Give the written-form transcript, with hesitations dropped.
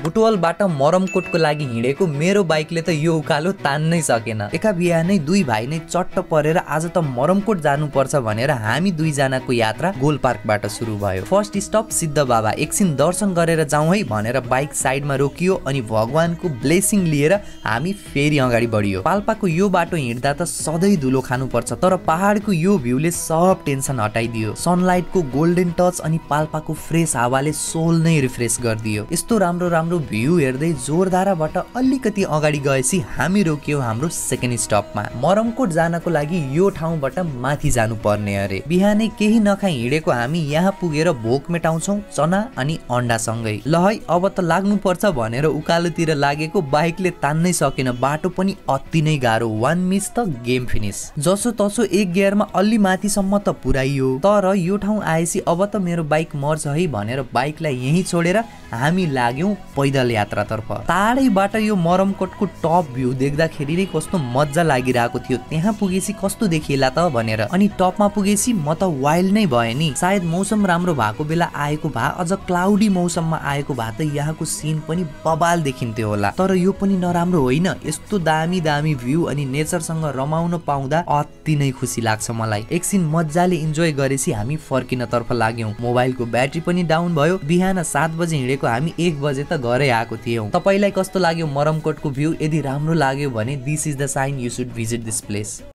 बुटवलबाट मरमकोटको लागि हिँडेको मेरो बाइकले त यो उकालो तान्नै सकेन। एका बिहानै दुई भाइ नै चट्ट परेर आज त मरमकोट जानुपर्छ भनेर हामी दुईजनाको यात्रा गोल पार्कबाट सुरु भयो। फर्स्ट स्टप सिद्ध बाबा, एकछिन दर्शन गरेर जाउँ है भनेर बाइक साइडमा रोकियो अनि भगवानको ब्लेसिङ लिएर हामी फेरि अगाडि बढियो। पाल्पाको यो बाटो हिँड्दा त सधैँ धुलो खानुपर्छ, तर पहाडको यो भ्यूले सब टेन्सन हटाइदियो। सनलाइटको गोल्डन टच अनि पाल्पाको फ्रेस हावाले सोल नै रिफ्रेस गरिदियो। यस्तो राम्रो राम्रो भ्यू हेर्दै जोरदाराबाट अलिकति अगाडि गएपछि हामी रोकियो हाम्रो सेकेन्ड स्टपमा। मरमकोट जानको लागि यो ठाउँबाट माथि जानु पर्ने अरे। बिहानै केही नखाई हिँडेको हामी यहाँ पुगेर भोक मेटाउँछौँ चना अनि अन्डासँगै। ल है अब त लाग्नुपर्छ भनेर उकालोतिर लागेको बाइकले तान्नै सकेन। बाटो पनि अति नै गाह्रो, वान मिस त गेम फिनिस। जसो तसो एक गियरमा अलि माथिसम्म त पुर्याइयो, तर यो ठाउँ आएपछि अब त मेरो बाइक मर्छ है भनेर बाइकलाई यहीँ छोडेर हामी लाग्यौं पैदल यात्रातर्फ। टाढैबाट यो मरमकोटको टप भ्यू देख्दाखेरि नै कस्तो मजा लागिरहेको थियो। त्यहाँ पुगेपछि कस्तो देखिएला त भनेर। अनि टपमा पुगेपछि म त वाइल्ड नै भए नि। सायद मौसम राम्रो भएको बेला आएको भए, अझ क्लाउडी मौसममा आएको भए त यहाँको सिन पनि बबाल देखिन्थ्यो होला। तर यो पनि नराम्रो होइन, यस्तो दामी दामी भ्यू अनि नेचरसँग रमाउन पाउँदा अति नै खुसी लाग्छ मलाई। एकछिन मजाले इन्जोय गरेपछि हामी फर्किनतर्फ लाग्यौं। मोबाइलको ब्याट्री पनि डाउन भयो। बिहान 7 बजे हिँडेको हामी 1 बजे त घरै आएको थियौं। तपाईलाई कस्तो लाग्यो मरमकोटको भ्यू? यदि राम्रो लाग्यो भने this is the sign you should visit this place.